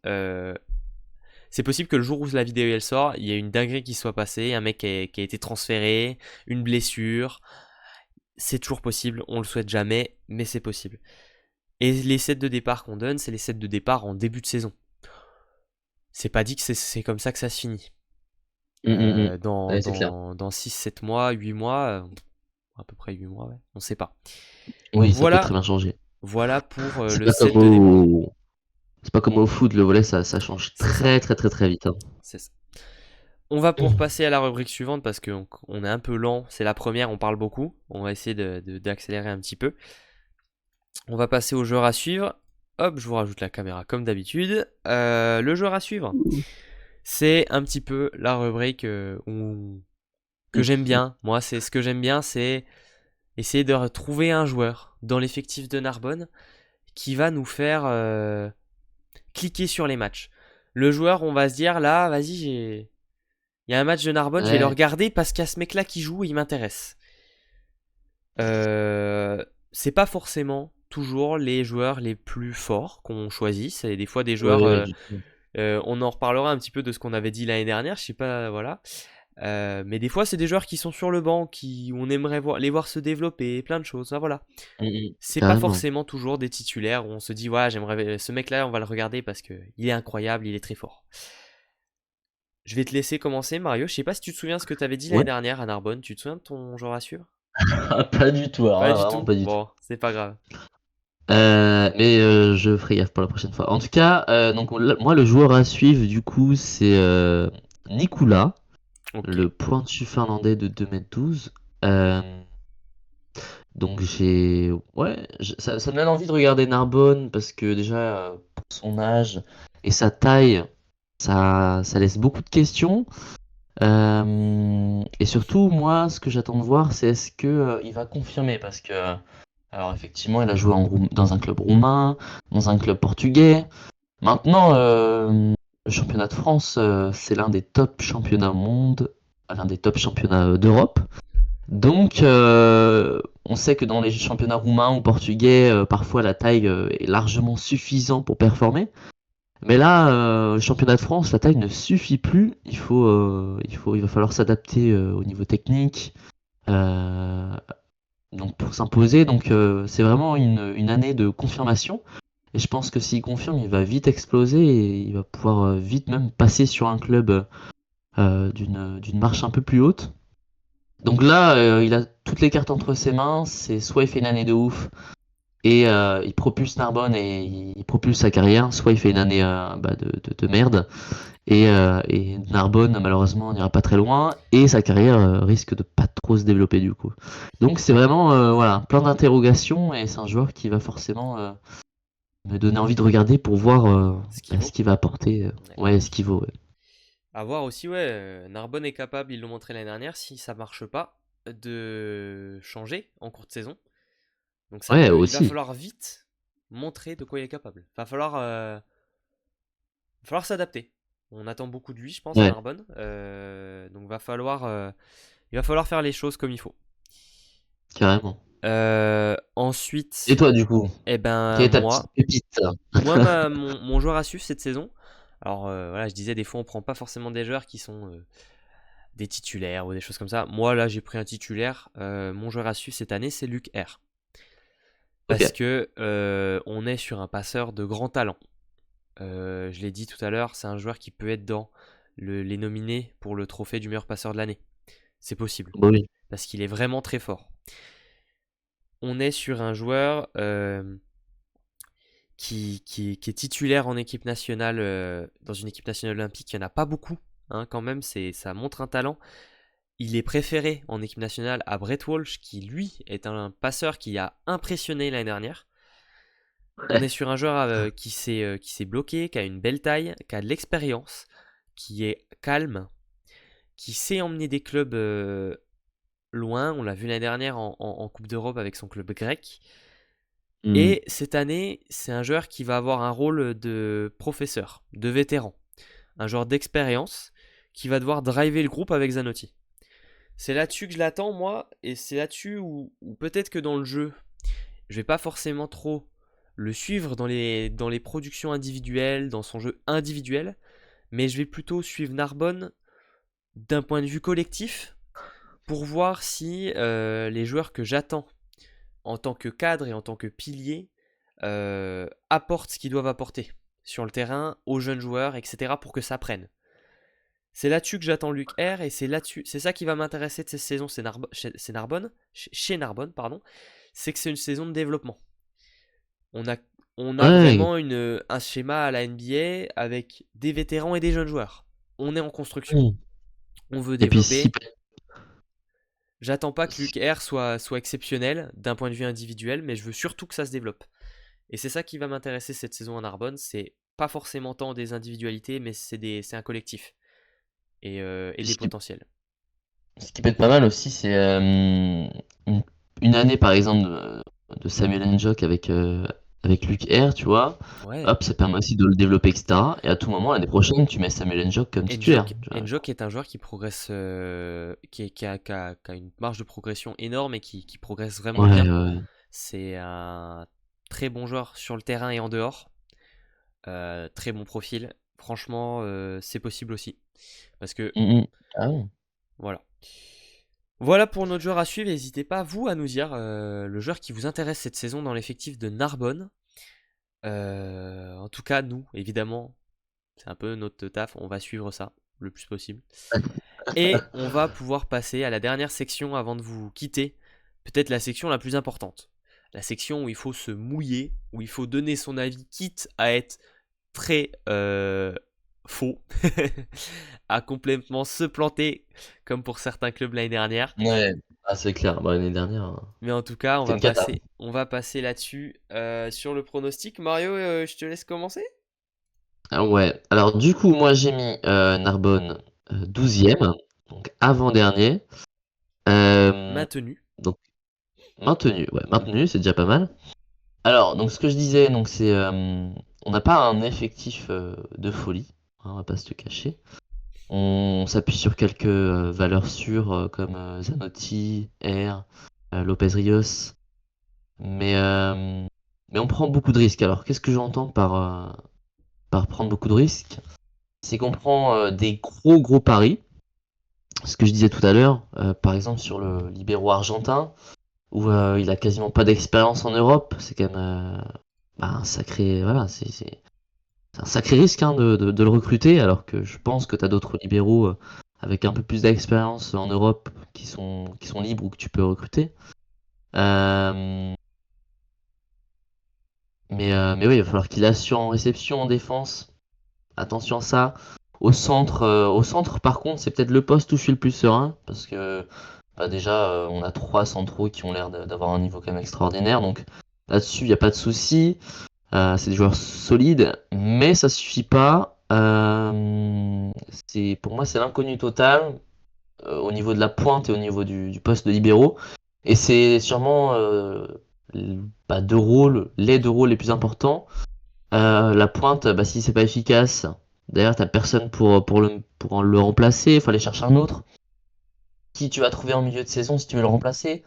C'est possible que le jour où la vidéo elle sort, il y ait une dinguerie qui soit passée, un mec qui a été transféré, une blessure. C'est toujours possible, on le souhaite jamais, mais c'est possible. Et les sets de départ qu'on donne, c'est les sets de départ en début de saison. C'est pas dit que c'est comme ça que ça se finit. Ouais, c'est clair. Dans 6, 7 mois, 8 mois, à peu près 8 mois, ouais, on sait pas. Oui, ça peut très Voilà, bien changer. voilà pour C'est le pas set comme de départ. au, c'est pas comme au foot, le volley, ça change C'est ça, très très très très vite, hein. c'est ça. On va pouvoir passer à la rubrique suivante parce qu'on est un peu lent. C'est la première, on parle beaucoup. On va essayer d'accélérer un petit peu. On va passer au joueur à suivre. Hop, je vous rajoute la caméra comme d'habitude. Le joueur à suivre, c'est un petit peu la rubrique que j'aime bien. Moi, c'est ce que j'aime bien, c'est essayer de retrouver un joueur dans l'effectif de Narbonne qui va nous faire cliquer sur les matchs. Le joueur, on va se dire là, vas-y, il y a un match de Narbonne, je vais le Ouais, regarder parce qu'il y a ce mec-là qui joue, il m'intéresse. C'est pas forcément toujours les joueurs les plus forts qu'on choisit. C'est des fois des joueurs. ouais, du tout. On en reparlera un petit peu de ce qu'on avait dit l'année dernière. Je sais pas, voilà. Mais des fois, c'est des joueurs qui sont sur le banc, où on aimerait les voir se développer, plein de choses. Enfin, voilà. C'est pas Carrément. forcément toujours des titulaires où on se dit, ouais, j'aimerais ce mec-là, on va le regarder parce que il est incroyable, il est très fort. Je vais te laisser commencer, Mario. Je sais pas si tu te souviens ce que tu avais dit l'année Ouais. dernière à Narbonne. Tu te souviens de ton joueur à suivre? Ah, pas du tout, alors Pas là, du vraiment tout. pas du tout. Bon, c'est pas grave. Mais je ferai gaffe pour la prochaine fois. En tout cas, donc moi le joueur à suivre du coup c'est Nicolas, Ok. le pointu finlandais de 2m12. Euh, donc ça me donne envie de regarder Narbonne parce que déjà pour son âge et sa taille, ça laisse beaucoup de questions. Et surtout moi ce que j'attends de voir c'est est-ce que il va confirmer parce que alors effectivement, il a joué dans un club roumain, dans un club portugais. Maintenant, le championnat de France, c'est l'un des top championnats au monde, l'un des top championnats d'Europe. Donc, on sait que dans les championnats roumains ou portugais, parfois la taille est largement suffisante pour performer. Mais là, le championnat de France, la taille ne suffit plus. Il va falloir s'adapter au niveau technique. Euh, donc pour s'imposer. Donc c'est vraiment une année de confirmation. Et je pense que s'il confirme, il va vite exploser et il va pouvoir vite même passer sur un club d'une marche un peu plus haute. Donc là, il a toutes les cartes entre ses mains. C'est soit il fait une année de ouf et il propulse Narbonne et il propulse sa carrière, soit il fait une année de merde et Narbonne, malheureusement, n'ira pas très loin et sa carrière risque de pas trop se développer du coup. Donc c'est vraiment voilà, plein d'interrogations et c'est un joueur qui va forcément me donner envie de regarder pour voir Ce qu'il ce vaut. qu'il va apporter. Ouais. Ouais, ce qu'il vaut. Ouais, À voir aussi, ouais. Narbonne est capable, ils l'ont montré l'année dernière, si ça marche pas, de changer en cours de saison. Donc ouais il va aussi, falloir vite montrer de quoi il est capable. Va falloir s'adapter. On attend beaucoup de lui, je pense, à ouais, Narbonne. Donc il va falloir faire les choses comme il faut. carrément. Et Ensuite, toi, du coup, eh quelle ben est ta petite pépite? mon joueur à suivre cette saison. Alors voilà, je disais des fois on prend pas forcément des joueurs qui sont des titulaires ou des choses comme ça. Moi là j'ai pris un titulaire. Mon joueur à suivre cette année c'est Luc R. Ok. Parce que on est sur un passeur de grand talent. Je l'ai dit tout à l'heure, c'est un joueur qui peut être dans les nominés pour le trophée du meilleur passeur de l'année. C'est possible. Bon, oui. Parce qu'il est vraiment très fort. On est sur un joueur qui est titulaire en équipe nationale, dans une équipe nationale olympique. Il n'y en a pas beaucoup, hein, quand même, ça montre un talent. Il est préféré en équipe nationale à Brett Walsh, qui lui est un passeur qui a impressionné l'année dernière. On est sur un joueur qui s'est bloqué, qui a une belle taille, qui a de l'expérience, qui est calme, qui sait emmener des clubs loin. On l'a vu l'année dernière en Coupe d'Europe avec son club grec. Hmm. Et cette année, c'est un joueur qui va avoir un rôle de professeur, de vétéran. Un joueur d'expérience qui va devoir driver le groupe avec Zanotti. C'est là-dessus que je l'attends, moi, et c'est là-dessus où peut-être que dans le jeu, je vais pas forcément trop le suivre dans les productions individuelles, dans son jeu individuel, mais je vais plutôt suivre Narbonne d'un point de vue collectif pour voir si les joueurs que j'attends en tant que cadre et en tant que pilier apportent ce qu'ils doivent apporter sur le terrain aux jeunes joueurs, etc. pour que ça prenne. C'est là-dessus que j'attends Luc R et c'est ça qui va m'intéresser de cette saison, chez Narbonne, pardon. C'est que c'est une saison de développement. On a, on a Ouais. vraiment un schéma à la NBA avec des vétérans et des jeunes joueurs. On est en construction. Hmm. On veut Et puis si, développer. J'attends pas que Luc R soit exceptionnel d'un point de vue individuel, mais je veux surtout que ça se développe. Et c'est ça qui va m'intéresser cette saison en Narbonne. C'est pas forcément tant des individualités, mais c'est un collectif et des ce qui, potentiels. ce qui peut être pas mal aussi, c'est une, une année par exemple de Samuel Njok avec Luc R, tu vois. Ouais. Hop, ça permet aussi de le développer, etc. Et à tout moment, l'année prochaine, tu mets Samuel Njok comme titulaire. Tu vois. Enjok est un joueur qui progresse, qui a une marge de progression énorme et qui progresse vraiment Ouais, bien. ouais. C'est un très bon joueur sur le terrain et en dehors. Très bon profil. Franchement, c'est possible aussi. Parce que Mm, mm. Ah bon. Voilà. Voilà pour notre joueur à suivre. N'hésitez pas, vous, à nous dire le joueur qui vous intéresse cette saison dans l'effectif de Narbonne. En tout cas, nous, évidemment, c'est un peu notre taf. On va suivre ça le plus possible. Et on va pouvoir passer à la dernière section avant de vous quitter. Peut-être la section la plus importante. La section où il faut se mouiller, où il faut donner son avis, quitte à être très faux, à complètement se planter, comme pour certains clubs l'année dernière. Ouais, ah, c'est clair. Bah, l'année dernière, Mais en tout cas, c'était une cata. on va passer là-dessus sur le pronostic. Mario, je te laisse commencer. Ah ouais, alors du coup, moi j'ai mis Narbonne 12e, donc avant-dernier. Maintenu. Donc maintenu, ouais, maintenu, c'est déjà pas mal. Alors, donc ce que je disais, donc c'est on n'a pas un effectif de folie, hein, on va pas se le cacher. On s'appuie sur quelques valeurs sûres comme Zanotti, R, Lopez Rios, mais, euh, mais on prend beaucoup de risques. Alors, qu'est-ce que j'entends par prendre beaucoup de risques? C'est qu'on prend des gros paris. Ce que je disais tout à l'heure, par exemple sur le libéro argentin, où il a quasiment pas d'expérience en Europe, c'est quand même bah, un sacré, voilà, c'est un sacré risque hein, de le recruter, alors que je pense que tu as d'autres libéraux avec un peu plus d'expérience en Europe qui sont libres ou que tu peux recruter. Euh, mais oui, il va falloir qu'il assure en réception, en défense. Attention à ça. Au centre, par contre, c'est peut-être le poste où je suis le plus serein, parce que bah, déjà, on a trois centraux qui ont l'air d'avoir un niveau quand même extraordinaire, donc là-dessus, il n'y a pas de souci. C'est des joueurs solides, mais ça suffit pas. Pour moi, c'est l'inconnu total au niveau de la pointe et au niveau du poste de libéraux. Et c'est sûrement bah, les deux rôles les plus importants. La pointe, bah, si c'est pas efficace, d'ailleurs, t'as personne pour le remplacer. Il faut aller chercher un autre. Qui tu vas trouver en milieu de saison si tu veux le remplacer?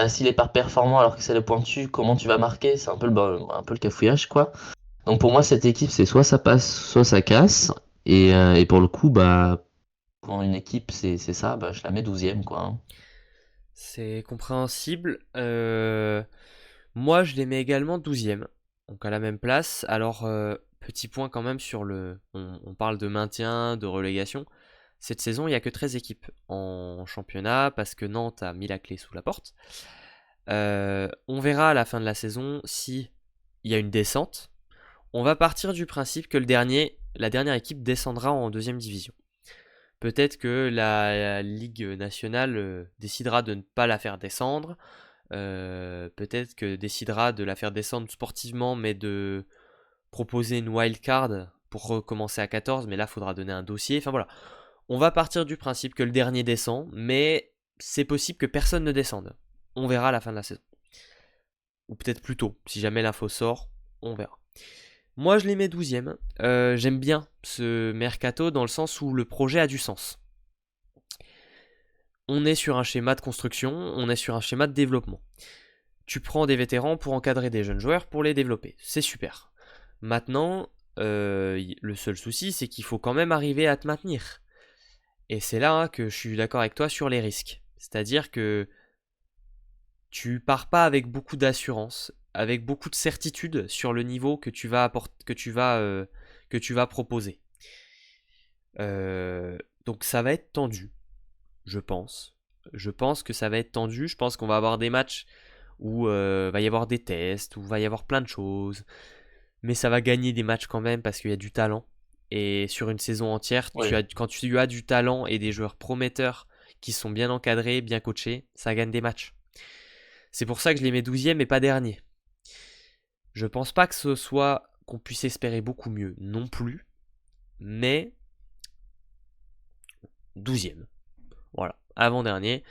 S'il est pas performant alors que c'est le pointu, comment tu vas marquer? C'est un peu le cafouillage, quoi. Donc pour moi, cette équipe, c'est soit ça passe, soit ça casse. Et pour le coup, bah, quand une équipe, c'est ça, bah, je la mets 12e, quoi, hein. C'est compréhensible. Moi, je les mets également 12e. Donc à la même place. Alors, petit point quand même sur le... On parle de maintien, de relégation. Cette saison, il n'y a que 13 équipes en championnat parce que Nantes a mis la clé sous la porte. On verra à la fin de la saison si il y a une descente. On va partir du principe que la dernière équipe descendra en deuxième division. Peut-être que la Ligue nationale décidera de ne pas la faire descendre. Peut-être que décidera de la faire descendre sportivement, mais de proposer une wild card pour recommencer à 14. Mais là, il faudra donner un dossier. Enfin voilà. On va partir du principe que le dernier descend, mais c'est possible que personne ne descende. On verra à la fin de la saison. Ou peut-être plus tôt. Si jamais l'info sort, on verra. Moi, je les mets 12e. J'aime bien ce mercato dans le sens où le projet a du sens. On est sur un schéma de construction, on est sur un schéma de développement. Tu prends des vétérans pour encadrer des jeunes joueurs pour les développer. C'est super. Maintenant, le seul souci, c'est qu'il faut quand même arriver à te maintenir. Et c'est là hein, que je suis d'accord avec toi sur les risques. C'est-à-dire que tu pars pas avec beaucoup d'assurance, avec beaucoup de certitude sur le niveau que tu vas que tu vas proposer. Donc ça va être tendu, je pense. Je pense que ça va être tendu. Je pense qu'on va avoir des matchs où va y avoir des tests, où va y avoir plein de choses. Mais ça va gagner des matchs quand même parce qu'il y a du talent. Et sur une saison entière, Oui. quand tu as du talent et des joueurs prometteurs qui sont bien encadrés, bien coachés, ça gagne des matchs. C'est pour ça que je les mets 12e et pas dernier. Je pense pas que ce soit qu'on puisse espérer beaucoup mieux non plus, mais 12e. Voilà, avant-dernier.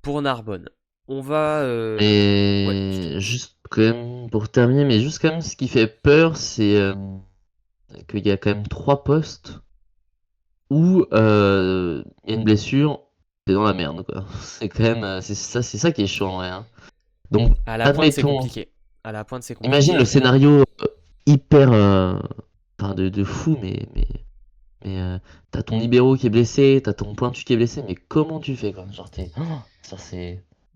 Pour Narbonne, on va... Ouais, je Et t'écoute. juste quand même, pour terminer, mais juste quand même, ce qui fait peur, c'est qu'il y a quand même trois postes où il y a une blessure, c'est dans la merde, quoi. C'est quand même, c'est ça qui est chaud en vrai, hein. Donc, À la pointe, c'est admettons, compliqué. À la pointe, c'est imagine compliqué. le scénario hyper, enfin de fou, mais Mais t'as ton libéro qui est blessé, t'as ton pointu qui est blessé, mais comment tu fais, quoi? Genre, ça,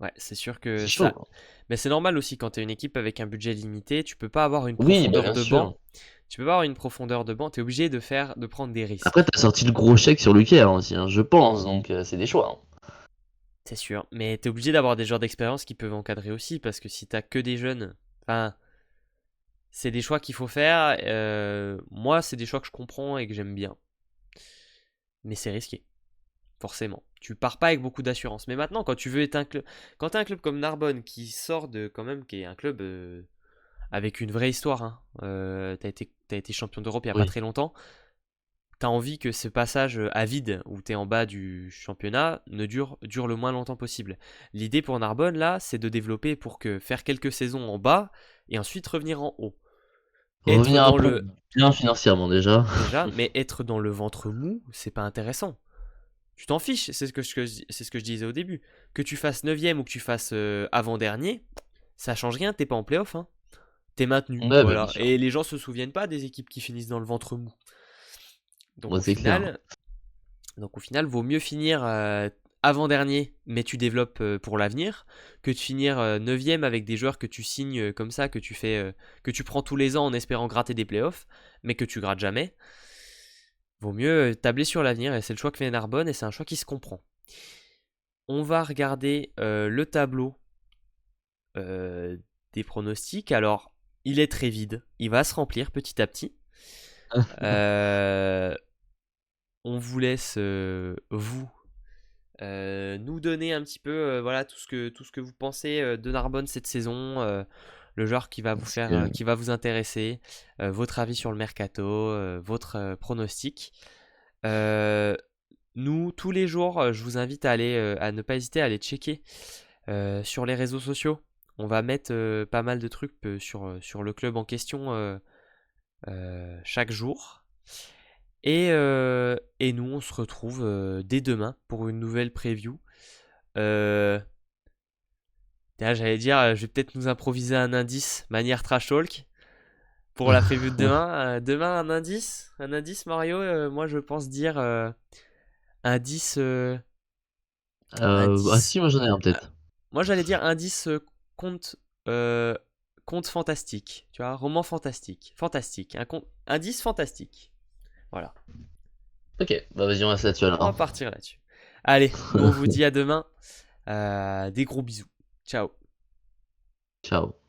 Ouais, c'est sûr c'est que chaud, ça. quoi. Mais c'est normal aussi quand tu es une équipe avec un budget limité, tu peux pas avoir une Oui, bah profondeur bien de banc. sûr. Tu peux pas avoir une profondeur de banc, tu es obligé de prendre des Après, risques. t'as sorti le gros chèque sur Lucas aussi, hein, je pense, donc c'est des choix, hein. C'est sûr. Mais tu es obligé d'avoir des joueurs d'expérience qui peuvent encadrer aussi, parce que si t'as que des jeunes, enfin, c'est des choix qu'il faut faire. Moi, c'est des choix que je comprends et que j'aime bien. Mais c'est risqué, forcément. Tu pars pas avec beaucoup d'assurance. Mais maintenant, quand tu veux être un club, quand t'es un club comme Narbonne qui sort de quand même, qui est un club avec une vraie histoire, hein. T'as été champion d'Europe il y a pas Oui. très longtemps. T'as envie que ce passage à vide où t'es en bas du championnat ne dure le moins longtemps possible. L'idée pour Narbonne là, c'est de développer pour que faire quelques saisons en bas et ensuite revenir en haut. Être Revenir un dans peu le bien financièrement déjà. déjà, mais être dans le ventre mou, c'est pas intéressant. Tu t'en fiches, c'est ce que je disais au début. Que tu fasses 9ème ou que tu fasses avant-dernier, ça change rien, t'es pas en playoff, hein. T'es maintenu, Ouais, bah bien voilà. sûr. Et les gens se souviennent pas des équipes qui finissent dans le ventre mou. Donc Moi, au c'est clair. final, vaut mieux finir avant-dernier, mais tu développes pour l'avenir, que de finir 9ème avec des joueurs que tu signes comme ça, que tu prends tous les ans en espérant gratter des playoffs, mais que tu grattes jamais. Vaut mieux tabler sur l'avenir, et c'est le choix que fait Narbonne, et c'est un choix qui se comprend. On va regarder le tableau euh, des pronostics. Alors, il est très vide, il va se remplir petit à petit. Euh, on vous laisse, vous, nous donner un petit peu voilà, tout ce que vous pensez de Narbonne cette saison, le joueur qui va vous Parce faire, que qui va vous intéresser, votre avis sur le mercato, votre pronostic. Euh, Nous, tous les jours, je vous invite à ne pas hésiter à aller checker sur les réseaux sociaux. On va mettre pas mal de trucs sur le club en question chaque jour. Et nous, on se retrouve dès demain pour une nouvelle preview. Euh, J'allais dire, je vais peut-être nous improviser un indice, manière trash talk, pour la preview de demain. Demain, un indice Mario. Moi, je pense dire indice, ah si, indice. moi j'en ai un peut-être. Moi, j'allais dire indice conte, euh, conte fantastique. Tu vois, roman fantastique, fantastique, indice fantastique. Voilà. Ok, bah vas-y, on reste là-dessus On va alors. partir là-dessus. Allez, nous on vous dit à demain. Des gros bisous. Ciao. Ciao.